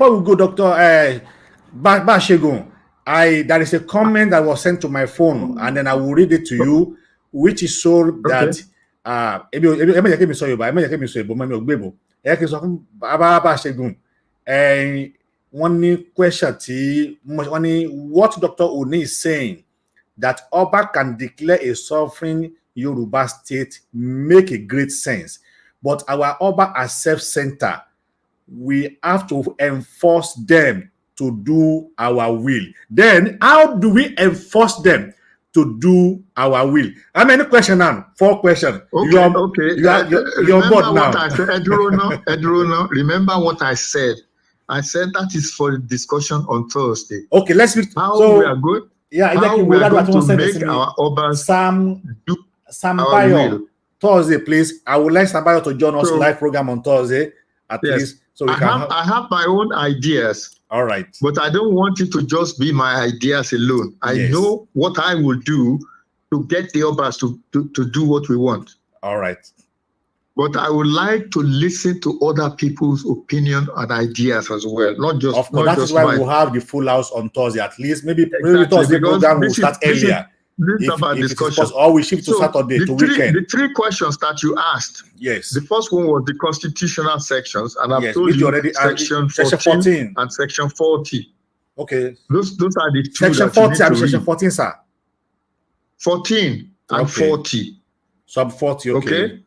before we go, Doctor Bashegun, there is a comment that was sent to my phone, and then I will read it to you, which is so that one question what Dr. Oni is saying, that Oba can declare a sovereign Yoruba state make a great sense, but our Oba are self-centered. We have to enforce them to do our will. Then, how do we enforce them to do our will? How many questions now? 4 questions. Okay, you're on board now. Remember what I said. I said that is for discussion on Thursday. Okay, let's speak. How we are good. Yeah, how we are going to make our Obas do our will. Thursday, please. I would like Sambayo to join us live program on Thursday at least. So we I have my own ideas. All right. But I don't want it to just be my ideas alone. I know what I will do to get the Obas to do what we want. All right. But I would like to listen to other people's opinion and ideas as well. Not just. Of course, that is why we'll have the full house on Thursday at least. Maybe Thursday program will start earlier. This is about discussion. Or we shift to Saturday to weekend. The 3 questions that you asked. Yes. The first one was the constitutional sections, and I've told you already section 14 and section 40. Okay. Those are the 2 section 40 and section 14, sir. 14 and 40. Sub 40. Okay.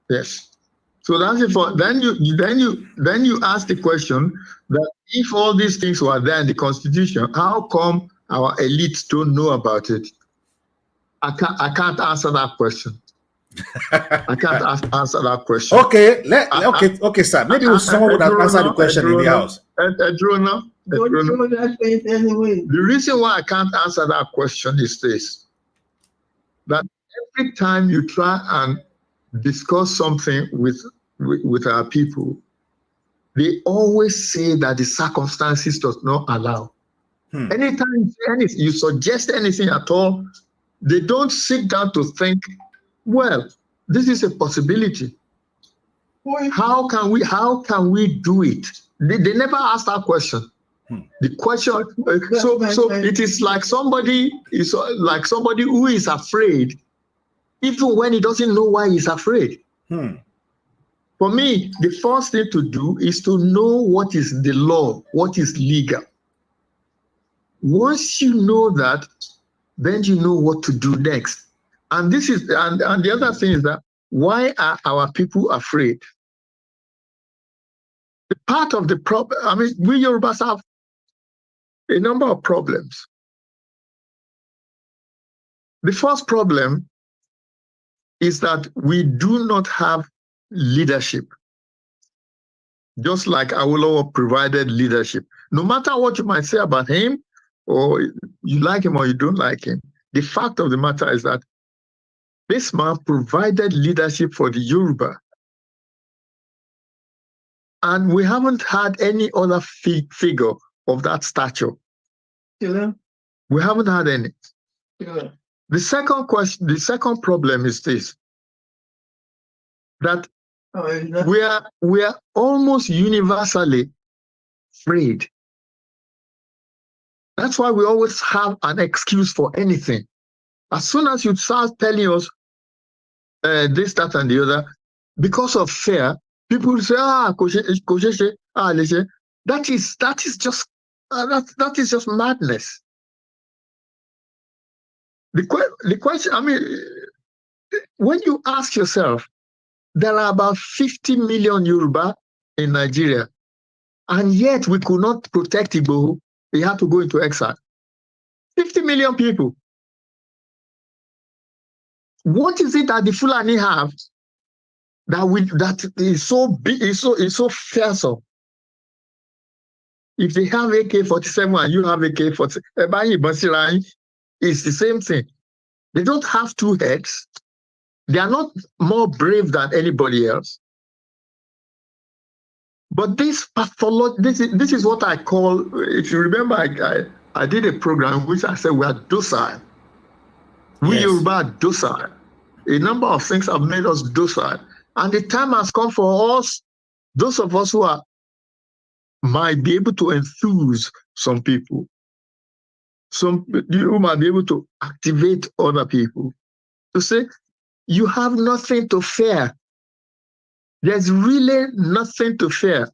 Yes. So that's it. Then you ask the question that if all these things were there in the Constitution, how come our elites don't know about it? I can't answer that question. I can't answer that question. Okay, okay, sir. Maybe someone would have answered the question in the house. The reason why I can't answer that question is this: that every time you try and discuss something with our people, they always say that the circumstances does not allow. Anytime you suggest anything at all, they don't sit down to think, well, this is a possibility. How can we do it? They never ask that question. The question, so it is like somebody who is afraid, even when he doesn't know why he's afraid. For me, the first thing to do is to know what is the law, what is legal. Once you know that, then you know what to do next. And this is and the other thing is that, why are our people afraid? The part of the problem, I mean, we Yorubas have a number of problems. The first problem is that we do not have leadership. Just like Awolowo provided leadership. No matter what you might say about him, or you like him or you don't like him, the fact of the matter is that this man provided leadership for the Yoruba. And we haven't had any other figure of that stature. We haven't had any. The second problem is this: that we are almost universally afraid. That's why we always have an excuse for anything. As soon as you start telling us this, that, and the other, because of fear, people say, that is just madness. The question, I mean, when you ask yourself, there are about 50 million Yoruba in Nigeria, and yet we could not protect Igbo. They had to go into exile. 50 million people. What is it that the Fulani have that is so big, is so fearsome? If they have AK-47 and you have AK-47, it's the same thing. They don't have 2 heads. They are not more brave than anybody else. But this is what I call, if you remember, I did a program in which I said we are docile. We Yoruba are docile. A number of things have made us docile. And the time has come for us, those of us who are might be able to enthuse some people. You might be able to activate other people to say, you have nothing to fear. There's really nothing to fear.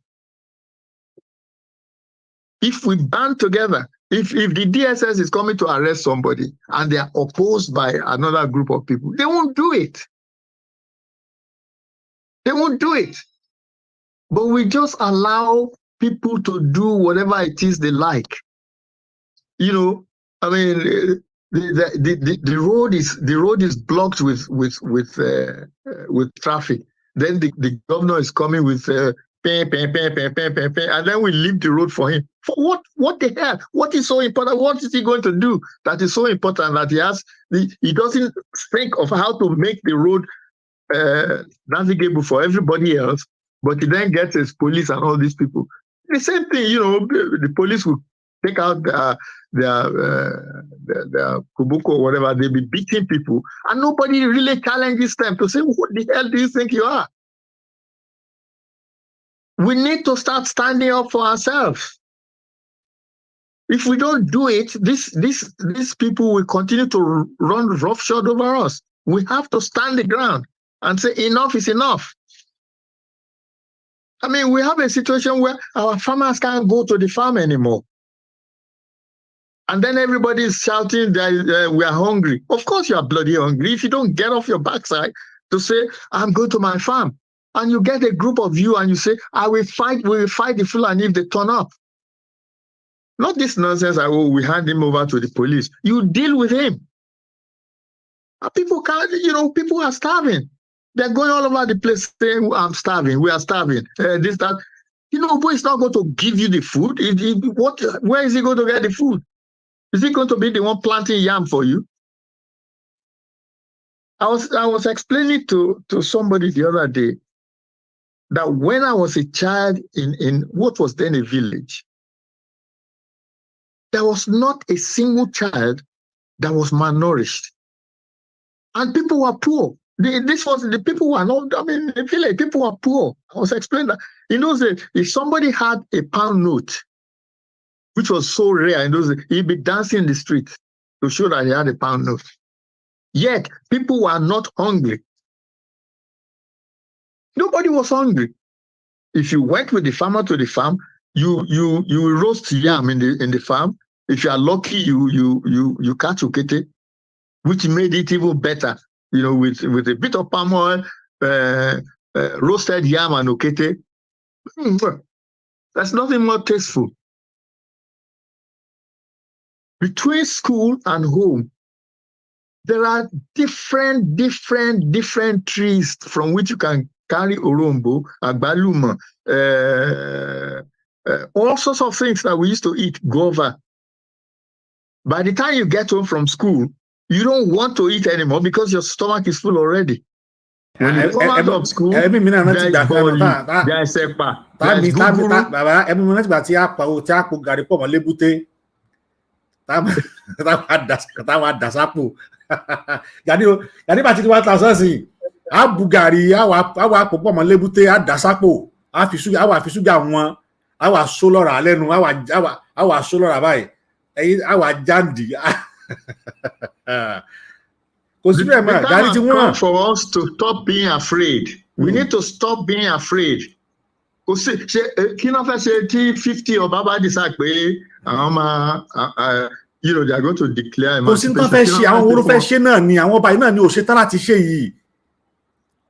If we band together, if the DSS is coming to arrest somebody and they are opposed by another group of people, they won't do it. They won't do it. But we just allow people to do whatever it is they like. You know, I mean, the road is blocked with traffic. Then the governor is coming with and then we leave the road for him. For what? What the hell? What is so important? What is he going to do that is so important that he doesn't think of how to make the road navigable for everybody else, but he then gets his police and all these people. The same thing, you know, the police will take out their kubuko or whatever, they'll be beating people, and nobody really challenges them to say, what the hell do you think you are? We need to start standing up for ourselves. If we don't do it, these people will continue to run roughshod over us. We have to stand the ground and say enough is enough. I mean, we have a situation where our farmers can't go to the farm anymore. And then everybody is shouting that we are hungry. Of course you are bloody hungry if you don't get off your backside to say, I'm going to my farm. And you get a group of you and you say, we will fight the Fulani if they turn up. Not this nonsense, we hand him over to the police. You deal with him. And people can't, you know, people are starving. They're going all over the place saying, I'm starving, we are starving, this, that. You know, but it's not going to give you the food. Where is he going to get the food? Is he going to be the one planting yam for you? I was explaining to somebody the other day that when I was a child in what was then a village, there was not a single child that was malnourished. And people were poor. The people were not, I mean, the village, people were poor. I was explaining that. In those days, if somebody had a pound note, which was so rare in those days, he'd be dancing in the street to show that he had a pound note. Yet, people were not hungry. Nobody was hungry. If you went with the farmer to the farm, you roast yam in the farm. If you are lucky, you catch ukete, which made it even better. You know, with a bit of palm oil, roasted yam and ukete. There's nothing more tasteful. Between school and home, there are different trees from which you can carry orombo, agbaluma, all sorts of things that we used to eat, guava. By the time you get home from school, you don't want to eat anymore because your stomach is full already. When you come out of school, there's boli, there's epa, there's guguru. Gani bá ti di 1,000 a bugari àwa popo mo lebute a dasapo a fi sugar won àwa so lora lẹ́nu àwa so lora báyìí àwa jandi The time has come for us to stop being afraid. We need to stop being afraid. Kí ló fẹ́ ṣe tí 50 or Baba decide pé you know, they are going to declare emancipation. Kò sí tán fẹ́ ṣe àwọn wo ló fẹ́ ṣe náà ni àwọn ọba náà ni ò ṣe tán láti ṣe yìí.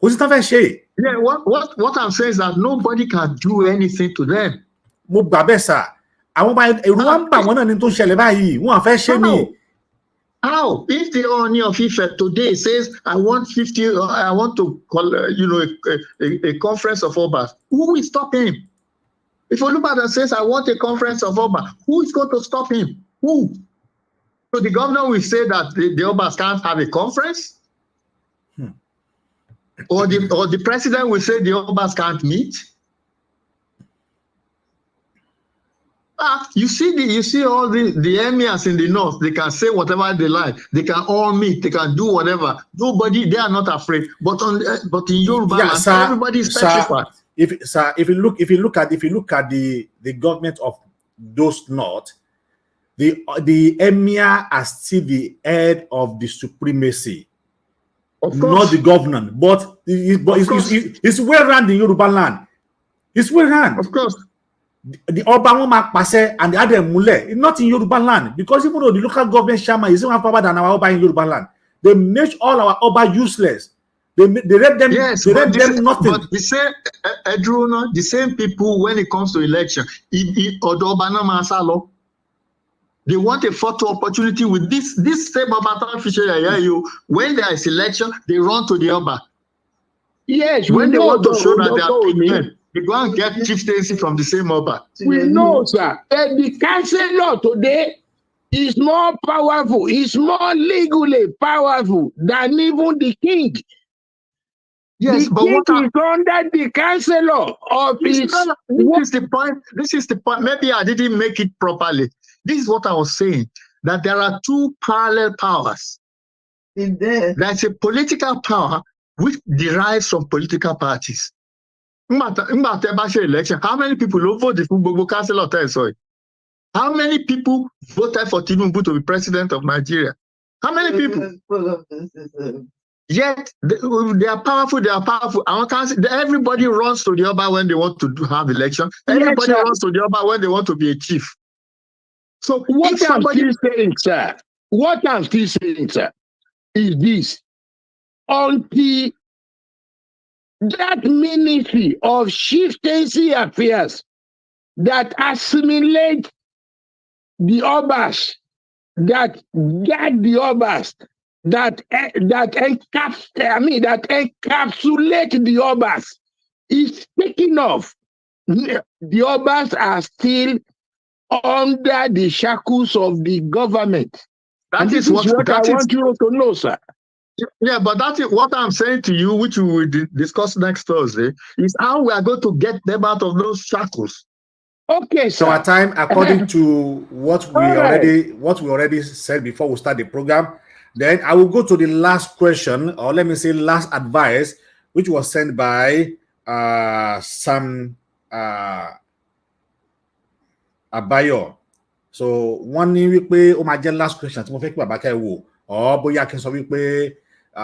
Kò sí tán fẹ́ ṣe. Yeah, what I'm saying is that nobody can do anything to them. Mo gbà bẹ́ẹ̀ sà. Àwọn ọba ẹ̀rù wa ń bà wọ́n náà ni tó ń ṣẹlẹ̀ báyìí. Wọ́n á fẹ́ ṣe ni. How? If the Ooni of Ife today says, I want to call, you know, a conference of Obas, who will stop him? If Olubadan says, I want a conference of Obas, who is going to stop him? Who? So the governor will say that the Obas can't have a conference? Or the president will say the Obas can't meet? You see all the emirs in the north, they can say whatever they like, they can all meet, they can do whatever. Nobody, they are not afraid. But in Yoruba, everybody is petrified. if you look at the government of those north, the emir are still the head of the supremacy, not the governor. But it's well run in Yoruba land. It's well run. Of course. The Oba Woma Pase and the other Mule, not in Yoruba land, because even though the local government shaman is even power than our Oba in Yoruba land, they make all our Oba useless. They rate them, they rate them nothing. But the same, the same people when it comes to election, they want a photo opportunity with this same Oba fisher. When there is election, they run to the Oba. Yes, when they want to show that they are pigmen, they go and get chieftaincy from the same Oba. We know, sir. The councillor today is more powerful, is more legally powerful than even the king. Yes, but what is under the councillor of this is the point. This is the point. Maybe I didn't make it properly. This is what I was saying, that there are two parallel powers. There's a political power which derives from political parties. Election, how many people voted for Gbogbo councillor? How many people voted for Tinubu to be president of Nigeria? How many people? Yet they are powerful. They are powerful. Everybody runs to the Oba when they want to have election. Everybody runs to the Oba when they want to be a chief. So what I'm still saying, sir, is this: until that ministry of chieftaincy affairs that assimilate the Obas, that guide the Obas, that encapsulate the Obas is taken off, the Obas are still under the shackles of the government. That is what I want you to know, sir. Yeah, but that is what I'm saying to you, which we will discuss next Thursday, is how we are going to get them out of those shackles. Okay, sir. So our time, according to what we already said before we start the program, then I will go to the last question, or let me say last advice, which was sent by Sam Abayo. So one week o ma jẹ́ last question tí mo fẹ́ kí bàbá kẹ́ wò, or bóyá kí n sọ wípé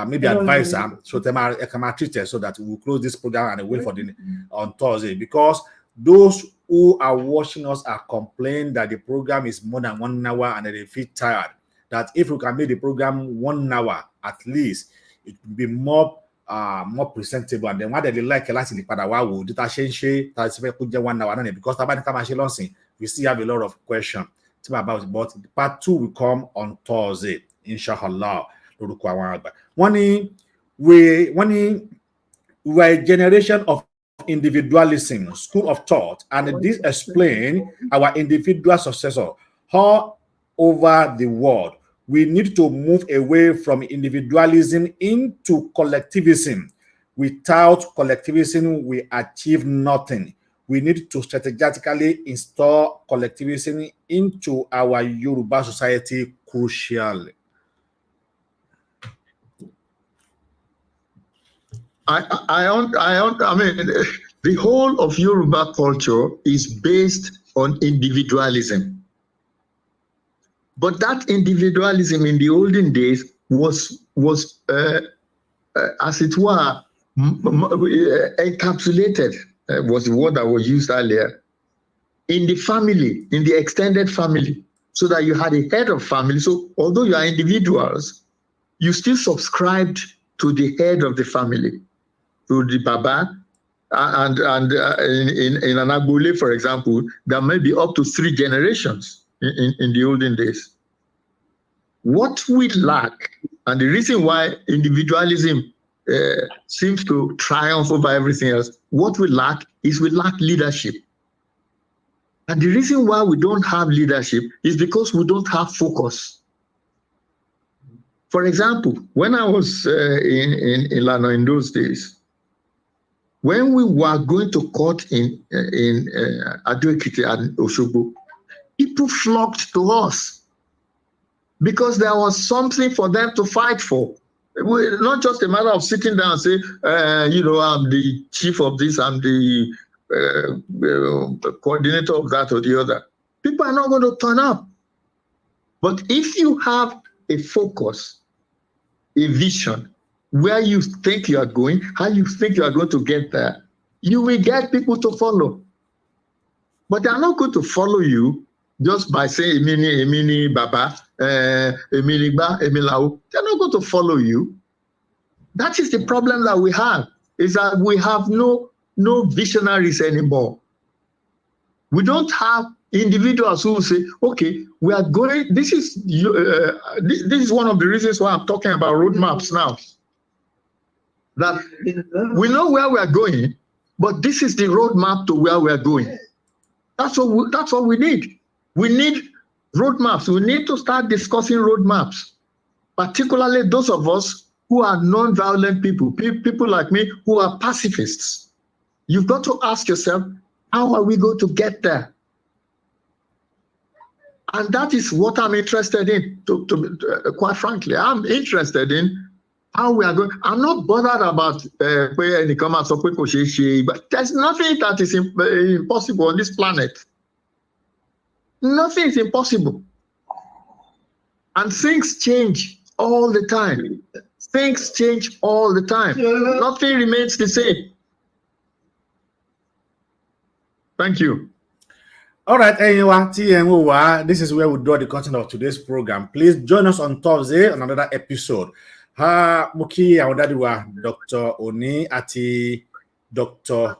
maybe advice so ẹ kàn máa treat it so that we will close this program and wait for the on Thursday, because those who are watching us are complaining that the program is more than 1 hour and they feel tired. That if we can make the program 1 hour at least, it will be more presentable. And then what they like láti lè padà wá wò dita ṣe tá ti fẹ́ kó jẹ́ 1 hour náà, because tá bá ní ká máa ṣe lọ́sìn, we still have a lot of questions about it. But part 2 will come on Thursday, inshallah. Lórúkọ àwọn àgbà. We are a generation of individualism, school of thought, and this explains our individual successor all over the world. We need to move away from individualism into collectivism. Without collectivism, we achieve nothing. We need to strategically install collectivism into our Yoruba society crucially. I mean, the whole of Yoruba culture is based on individualism. But that individualism in the olden days was as it were, encapsulated, was the word that was used earlier, in the family, in the extended family, so that you had a head of family. So although you are individuals, you still subscribed to the head of the family, to the Baba, and in an Agbole, for example, there may be up to 3 generations in the olden days. What we lack, and the reason why individualism seems to triumph over everything else, what we lack is we lack leadership. And the reason why we don't have leadership is because we don't have focus. For example, when I was in Lano in those days, when we were going to court in Ado-Ekiti and Osogbo, people flocked to us because there was something for them to fight for. Not just a matter of sitting down and say, I'm the chief of this, I'm the coordinator of that or the other. People are not going to turn up. But if you have a focus, a vision, where you think you are going, how you think you are going to get there, you will get people to follow. But they are not going to follow you just by saying, Emini Baba, Emini Ba, Emilau. They're not going to follow you. That is the problem that we have, is that we have no visionaries anymore. We don't have individuals who say, okay, we are going, this is one of the reasons why I'm talking about roadmaps now. That we know where we are going, but this is the roadmap to where we are going. That's what we need. We need roadmaps. We need to start discussing roadmaps, particularly those of us who are non-violent people, people like me who are pacifists. You've got to ask yourself, how are we going to get there? And that is what I'm interested in, quite frankly. I'm interested in how we are going. I'm not bothered about where any comments or people say, but there's nothing that is impossible on this planet. Nothing is impossible. And things change all the time. Things change all the time. Nothing remains the same. Thank you. All right, this is where we draw the content of today's program. Please join us on Thursday on another episode. Muki Awodadiwa, Dr. Oni Ati, Dr.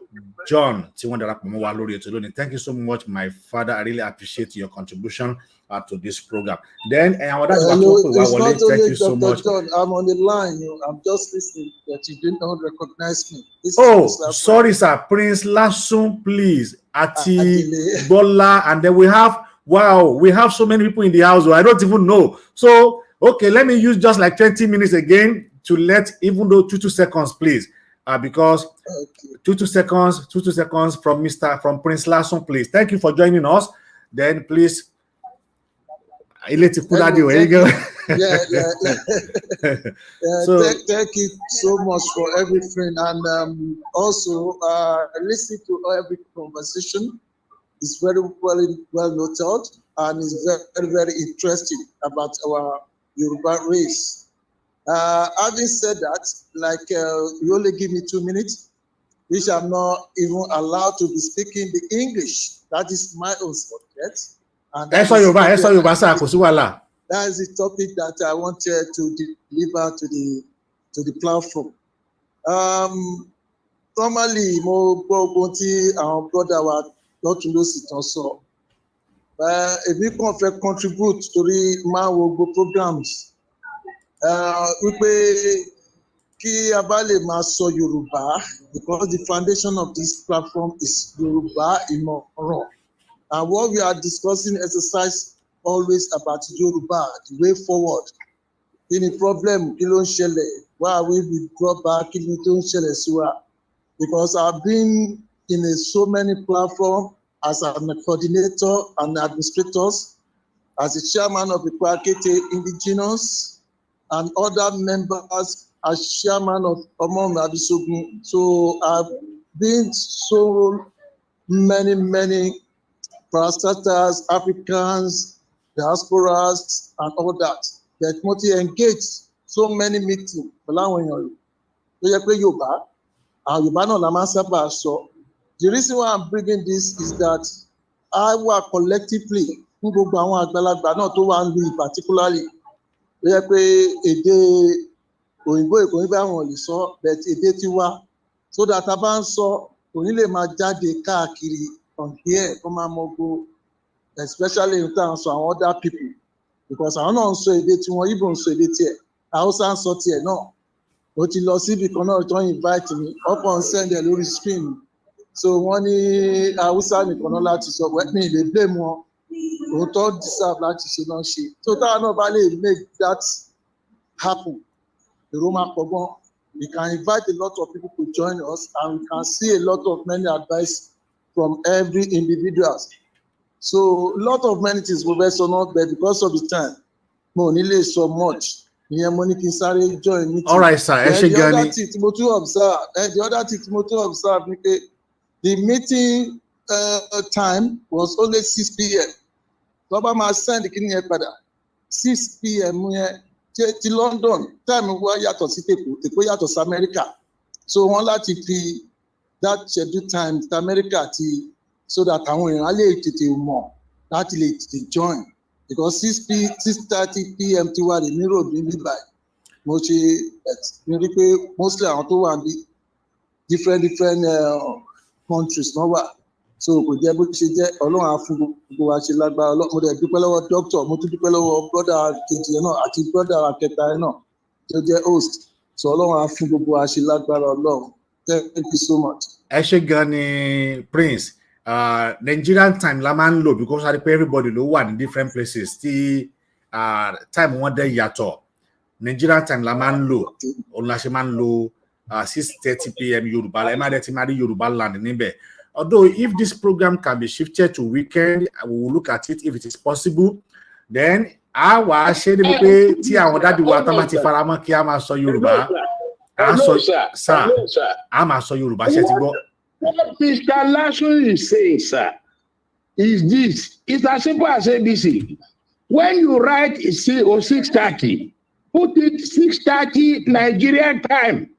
John. Thank you so much, my father. I really appreciate your contribution to this program. Then, thank you so much. John, I'm on the line. I'm just listening, but you did not recognize me. Sorry, sir. Prince Lasun, please. Ati Bola, and then we have so many people in the house. I don't even know. So, okay, let me use just like 20 minutes again to let, even though 2 seconds, please. Because 2 seconds from Prince Lasun, please. Thank you for joining us. Then please. Thank you so much for everything, and also listen to every conversation. It's very well noted, and it's very, very interesting about our Yoruba race. Having said that, like you only give me 2 minutes, which I'm not even allowed to be speaking the English. That is my own subject. And that is the topic that I wanted to deliver to the platform. Normally, our brother was not to lose it also. But if we can contribute to the programs, we pay kí abale maso Yoruba, because the foundation of this platform is Yoruba Imoran. And what we are discussing exercise always about Yoruba, the way forward. Any problem, why we withdraw back, because I've been in so many platforms as a coordinator and administrators, as a chairman of the Kwakete Indigenous, and other members as chairman of Omoboriowo. So I've been so many parastatals, Africans, diasporas, and all that. That engage so many meetings. The reason why I'm bringing this is that I work collectively, particularly, so that from here, especially in terms of other people, because I don't say that you even say that here. I also saw here no, but you lost it because don't invite me up on send the lórí screen. So one I also need Lati so let me they blame one. We don't deserve Lati she don't she. So that nobody make that happen. The Roman Pogon, we can invite a lot of people to join us, and we can see a lot of many advice from every individual. So a lot of many things will be so not, but because of the time, no nearly so much. ìyẹn mo ní kí n sáré join meeting. All right, sir. Then the other thing tí mo tún observe ni pé the meeting time was only 6 p.m. Lọ́ba máa send kí ni yẹn padà 6 p.m. yẹn ti London time wa yàtọ̀ sí Èkó yàtọ̀ sí America, so wọ́n láti fi that schedule time ti America ti so that àwọn èèyàn á lè tètè mọ̀ láti lè tètè join, because 6:30 p.m. ti wà ní road níbí báyìí. Mo ṣe ní rí pé mostly àwọn tó wà ní different countries náà wà, so kò jẹ́ bó ṣe jẹ́. Ọlọ́run á fún gbogbo wa ṣe lágbára. Mo dẹ̀ dúpẹ́ lọ́wọ́ doctor, mo tún dúpẹ́ lọ́wọ́ brother kejì yẹn náà àti brother kẹta yẹn náà tó jẹ́ host, so Ọlọ́run á fún gbogbo wa ṣe lágbára Ọlọ́run. Thank you so much. Ẹ ṣé gan ni Prince. Nigerian time la máa ń lò because I pay everybody ló wà ní different places tí time wọn dẹ̀ yàtọ̀. Nigerian time la máa ń lò, òun la ṣe máa ń lo 6:30 p.m. Yoruba. Ẹ má dẹ̀ ti máa rí Yoruba land níbẹ̀. Although if this program can be shifted to weekend, we will look at it if it is possible. Then a wà á ṣe níbi pé tí àwọn dádì wa tán bá ti faramọ́ kí a máa sọ Yorùbá. A máa sọ Yorùbá ṣe ti gbọ́. What Mr. Lashun is saying, sir, is this. It's as simple as ABC. When you write 6:30, put it 6:30 Nigerian time.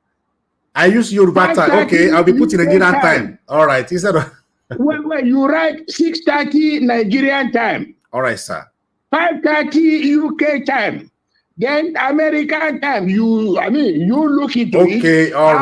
I use Yoruba time. Okay, I'll be putting Nigerian time. All right. Instead of when you write 6:30 Nigerian time. All right, sir. 5:30 UK time. Then American time. You look into it. Okay, all right.